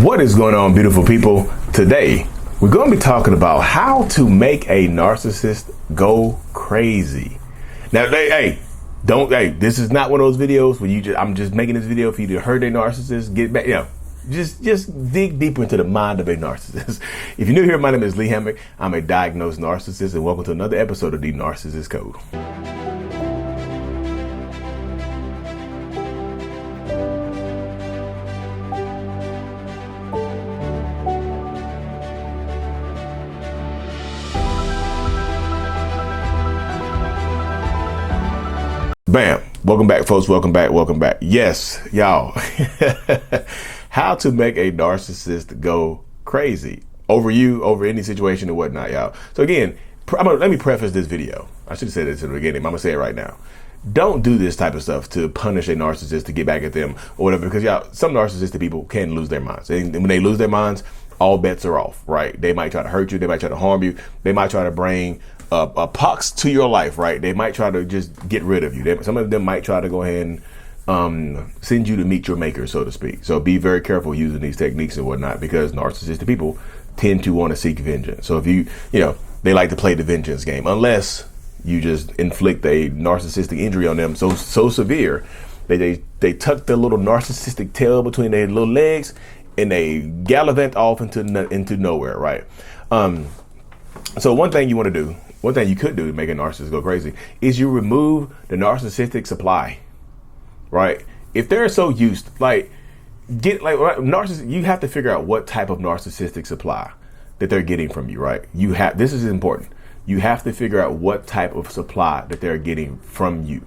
What is going on, beautiful people? Today, we're going to be talking about how to make a narcissist go crazy. Now, this is not one of those videos where I'm just making this video for you to hurt a narcissist, get back, just dig deeper into the mind of a narcissist. If you're new here, my name is Lee Hammock. I'm a diagnosed narcissist, and welcome to another episode of the Narcissist Code. Bam. Welcome back, folks. Welcome back. Yes, y'all. How to make a narcissist go crazy over you, over any situation or whatnot, y'all. So again, let me preface this video. I should have said this in the beginning, but I'm going to say it right now. Don't do this type of stuff to punish a narcissist, to get back at them or whatever, because y'all, some narcissistic people can lose their minds. And when they lose their minds, all bets are off, right? They might try to hurt you. They might try to harm you. They might try to bring a pox to your life, right? They might try to just get rid of you. Some of them might try to go ahead and send you to meet your maker, so to speak. So be very careful using these techniques and whatnot, because narcissistic people tend to want to seek vengeance. So if they like to play the vengeance game, unless you just inflict a narcissistic injury on them so severe they tuck their little narcissistic tail between their little legs and they gallivant off into nowhere, right? So one thing you could do to make a narcissist go crazy is you remove the narcissistic supply, right? If they're so used, narcissist, you have to figure out what type of narcissistic supply that they're getting from you, right? This is important. You have to figure out what type of supply that they're getting from you.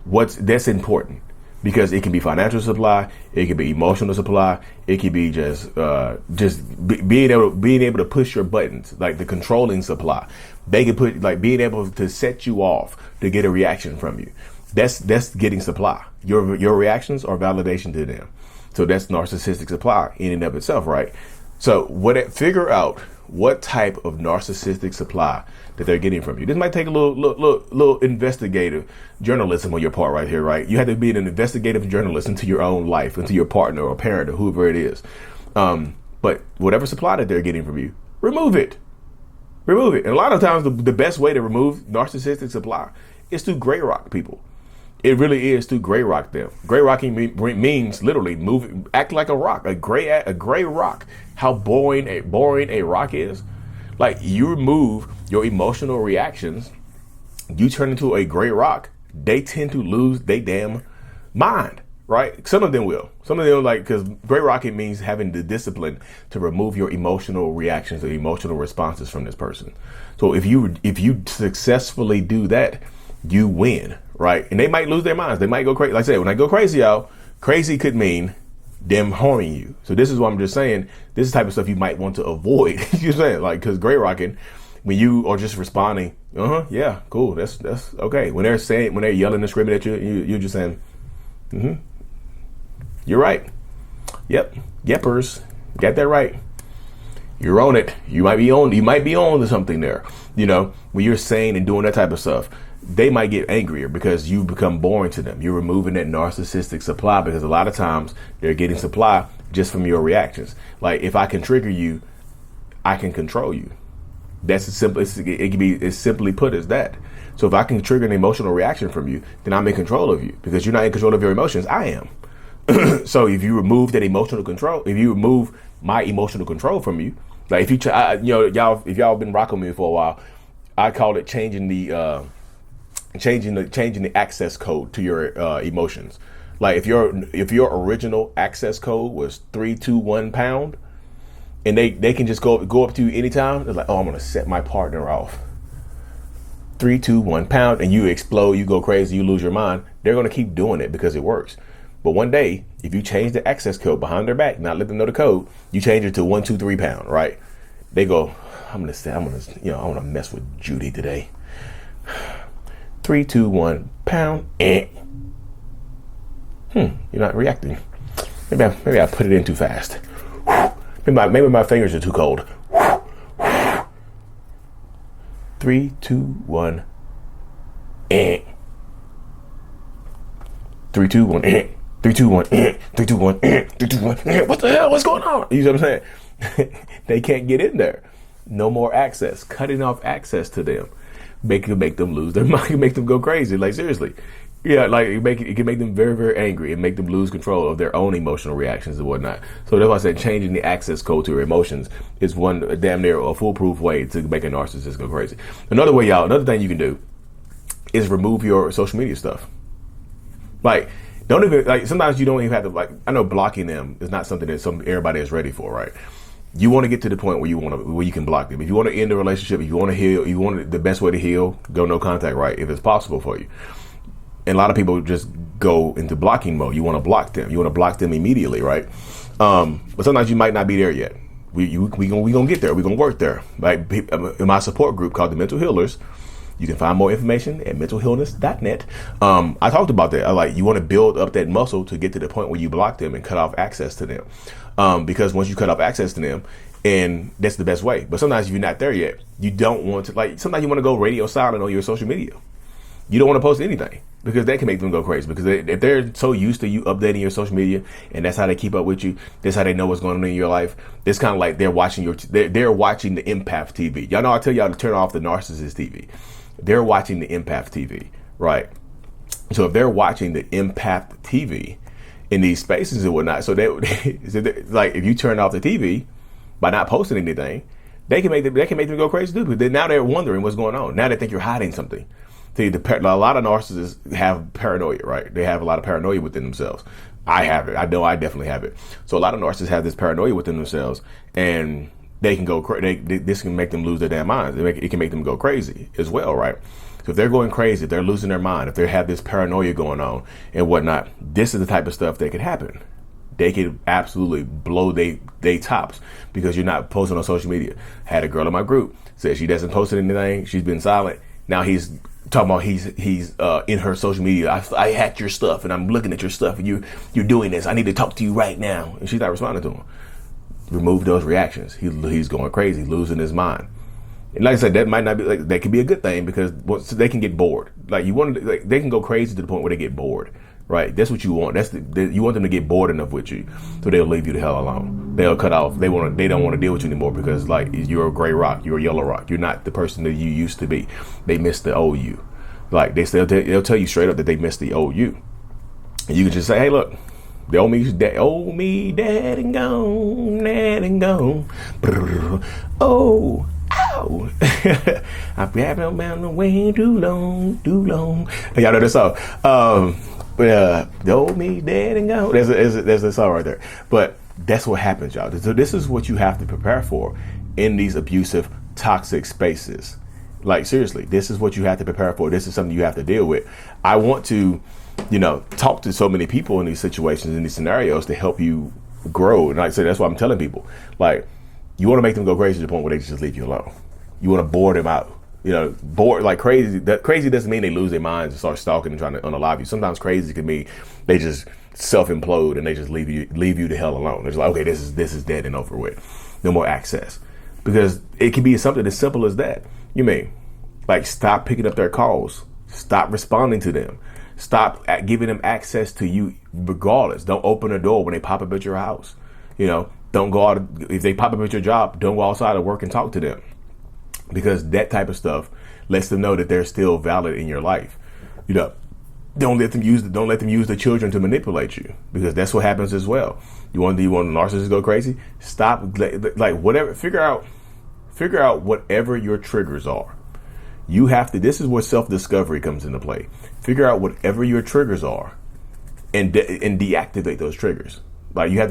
That's important, because it can be financial supply, it can be emotional supply, it can be being able to push your buttons, like the controlling supply. They can put being able to set you off to get a reaction from you. That's getting supply. Your reactions are validation to them. So that's narcissistic supply in and of itself, right? So figure out what type of narcissistic supply that they're getting from you. This might take a little investigative journalism on your part right here, right? You have to be an investigative journalist into your own life, into your partner or parent or whoever it is. But whatever supply that they're getting from you, remove it. And a lot of times the best way to remove narcissistic supply is to gray rock people. It really is to gray rock them. Gray rocking means literally act like a rock, a gray rock. How boring a rock is. Like, you remove your emotional reactions, you turn into a gray rock. They tend to lose their damn mind, right? Some of them will. Some of them, because gray rocking means having the discipline to remove your emotional reactions or emotional responses from this person. So if you successfully do that, you win, right? And they might lose their minds. They might go crazy. Like I said, when I go crazy, y'all, crazy could mean them harming you. So this is what I'm just saying. This is the type of stuff you might want to avoid. You're saying, because gray rocking, when you are just responding, yeah, cool, that's okay. When they're yelling and screaming at you, you're just saying, you're right. Yep, yepers, got that right. You're on it. You might be on to something there. When you're saying and doing that type of stuff, they might get angrier because you become boring to them. You're removing that narcissistic supply, because a lot of times they're getting supply just from your reactions. Like, if I can trigger you, I can control you. That's as simple. It can be as simply put as that. So if I can trigger an emotional reaction from you, then I'm in control of you, because you're not in control of your emotions. I am. So if you remove that emotional control, if you remove my emotional control from you, like if y'all been rocking with me for a while, I call it changing the access code to your emotions. Like if your original access code was 321 pound, and they can just go up to you anytime. They're like, oh, I'm gonna set my partner off 321 pound, and you explode, you go crazy, you lose your mind. They're gonna keep doing it because it works. But one day, if you change the access code behind their back, not let them know the code, you change it to 123 pound, right? They go, I want to mess with Judy today. 321 pound. You're not reacting. Maybe I put it in too fast. Maybe my fingers are too cold. 3, 2, 1. 3, 2, 1. 3, 2, 1, 3, 2, 1, 3, 2, 1, what the hell? What's going on? You know what I'm saying? They can't get in there. No more access. Cutting off access to them. Make them lose their mind, make them go crazy. Like, seriously. Yeah, like it can make them very, very angry and make them lose control of their own emotional reactions and whatnot. So that's why I said changing the access code to your emotions is one damn near a foolproof way to make a narcissist go crazy. Another thing you can do is remove your social media stuff. Like, sometimes you don't even have to, I know blocking them is not something that everybody is ready for, right? You want to get to the point where you can block them. If you want to end the relationship, if you want to heal, the best way to heal, go no contact, right? If it's possible for you. And a lot of people just go into blocking mode. You want to block them. You want to block them immediately, right? But sometimes you might not be there yet. We gonna get there. We gonna work there. Like in my support group called the Mental Healers, you can find more information at mentalhealness.net. I talked about that. You want to build up that muscle to get to the point where you block them and cut off access to them. Because once you cut off access to them, and that's the best way. But sometimes if you're not there yet, you don't want to, sometimes you want to go radio silent on your social media. You don't want to post anything because that can make them go crazy. Because if they're so used to you updating your social media and that's how they keep up with you, that's how they know what's going on in your life. It's kind of like they're watching they're watching the Empath TV. Y'all know I tell y'all to turn off the Narcissist TV. They're watching the Empath TV, right? So if they're watching the Empath TV in these spaces and whatnot, so like if you turn off the TV by not posting anything, they can make them go crazy too. Because now they're wondering what's going on. Now they think you're hiding something. See, a lot of narcissists have paranoia, right? They have a lot of paranoia within themselves. I have it. I know I definitely have it. So a lot of narcissists have this paranoia within themselves, and they can go crazy. This can make them lose their damn minds. It can make them go crazy as well, right? So if they're going crazy, if they're losing their mind, if they have this paranoia going on and whatnot, this is the type of stuff that could happen. They could absolutely blow they tops because you're not posting on social media. Had a girl in my group said she doesn't post anything. She's been silent. Now he's talking about he's in her social media. I hacked your stuff and I'm looking at your stuff and you're doing this. I need to talk to you right now. And she's not responding to him. Remove those reactions. He's going crazy, losing his mind. And like I said, that might not be that could be a good thing because they can get bored. They can go crazy to the point where they get bored. Right, that's what you want. You want them to get bored enough with you, so they'll leave you the hell alone. They'll cut off. They don't want to deal with you anymore because you're a gray rock, you're a yellow rock. You're not the person that you used to be. They miss the old you. They'll tell you straight up that they miss the old you, and you can just say, hey, look, the old me dead and gone. Oh. Ow. I've been on the way too long. Y'all know this song. The old me dead and gone. There's a song right there. But that's what happens, y'all. So this is what you have to prepare for in these abusive, toxic spaces. Like, seriously, this is what you have to prepare for. This is something you have to deal with. I want to, talk to so many people in these situations, in these scenarios to help you grow. And like I said, that's why I'm telling people, you want to make them go crazy to the point where they just leave you alone. You want to bore them out. Bored like crazy. That crazy doesn't mean they lose their minds and start stalking and trying to unalive you. Sometimes crazy can mean they just self-implode and they just leave you the hell alone. It's like, okay, this is dead and over with. No more access. Because it can be something as simple as that. You mean, stop picking up their calls. Stop responding to them. Stop giving them access to you regardless. Don't open the door when they pop up at your house. Don't go out. If they pop up at your job, don't go outside of work and talk to them. Because that type of stuff lets them know that they're still valid in your life. Don't let them use the children to manipulate you, because that's what happens as well. You want the narcissist to go crazy? Stop, whatever. Figure out whatever your triggers are. You have to. This is where self-discovery comes into play. Figure out whatever your triggers are, and deactivate those triggers. You have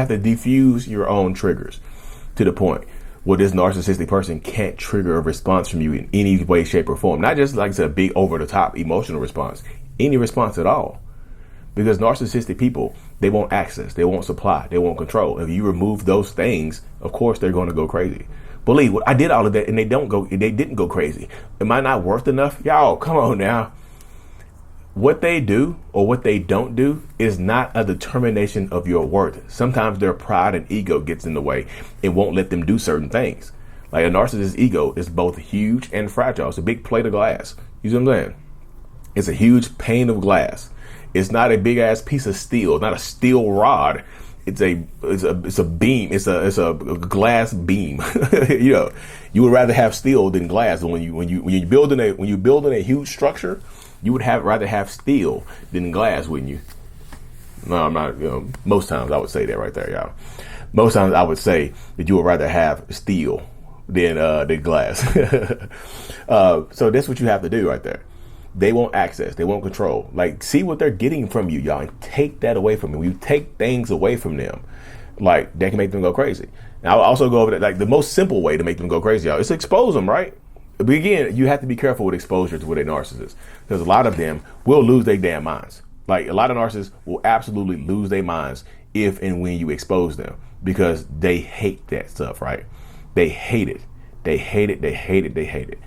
to diffuse your own triggers to the point where this narcissistic person can't trigger a response from you in any way, shape, or form. Not just a big over-the-top emotional response. Any response at all. Because narcissistic people, they want access, they want supply, they want control. If you remove those things, of course they're going to go crazy. Believe what I did all of that and they didn't go crazy. Am I not worth enough? Y'all, come on now. What they do or what they don't do is not a determination of your worth. Sometimes their pride and ego gets in the way and won't let them do certain things. A narcissist's ego is both huge and fragile. It's a big plate of glass. You see what I'm saying? It's a huge pane of glass. It's not a big ass piece of steel. It's not a steel rod. It's a beam. It's a glass beam. You know, you would rather have steel than glass. When you're building a huge structure, you would rather have steel than glass, wouldn't you? No, I'm not. You know, most times I would say that right there, y'all. Most times I would say that you would rather have steel than glass. So that's what you have to do right there. They won't access. They won't control. Like, see what they're getting from you, y'all, and take that away from them. When you take things away from them, like, that can make them go crazy. And I'll also go over that. Like, the most simple way to make them go crazy, y'all, is to expose them, right? But again, you have to be careful with exposure to with a narcissist, because a lot of them will lose their damn minds. Like, a lot of narcissists will absolutely lose their minds if and when you expose them, because they hate that stuff, right? They hate it. They hate it. They hate it. They hate it.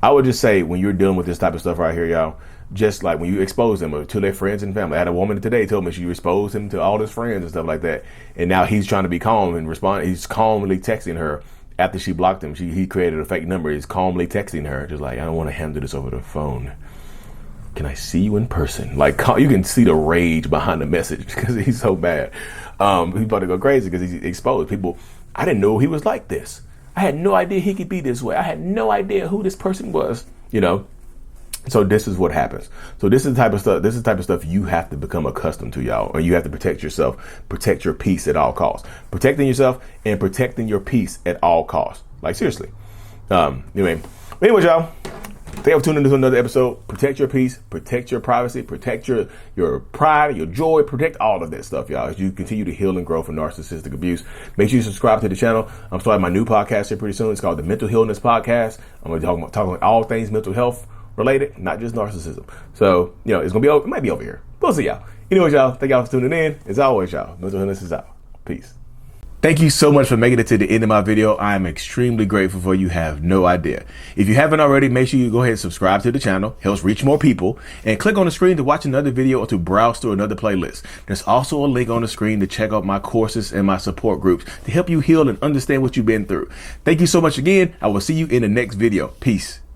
I would just say, when you're dealing with this type of stuff right here, y'all, just like when you expose them to their friends and family. I had a woman today tell me she exposed him to all his friends and stuff like that. And now he's trying to be calm and respond. He's calmly texting her after she blocked him. He created a fake number. He's calmly texting her, just like, I don't want to handle this over the phone. Can I see you in person? Like, you can see the rage behind the message because he's so bad. He's about to go crazy because he's exposed people. I didn't know he was like this. I had no idea he could be this way. I had no idea who this person was, you know. So this is what happens. So this is the type of stuff. This is the type of stuff you have to become accustomed to, y'all. Or you have to protect yourself, protect your peace at all costs. Protecting yourself and protecting your peace at all costs. Like, seriously. Anyway, y'all. Thank you for tuning into another episode. Protect your peace, protect your privacy, protect your pride, your joy, protect all of that stuff, y'all, as you continue to heal and grow from narcissistic abuse. Make sure you subscribe to the channel. I'm starting my new podcast here pretty soon. It's called the Mental Healness Podcast. I'm going to be talking about all things mental health related, not just narcissism. So, you know, it's going to be over. It might be over here. We'll see, y'all. Anyways, y'all, thank y'all for tuning in. As always, y'all, Mental Healness is out. Peace. Thank you so much for making it to the end of my video. I am extremely grateful for you. Have no idea. If you haven't already, make sure you go ahead and subscribe to the channel. Helps reach more people. And click on the screen to watch another video or to browse through another playlist. There's also a link on the screen to check out my courses and my support groups to help you heal and understand what you've been through. Thank you so much again. I will see you in the next video. Peace.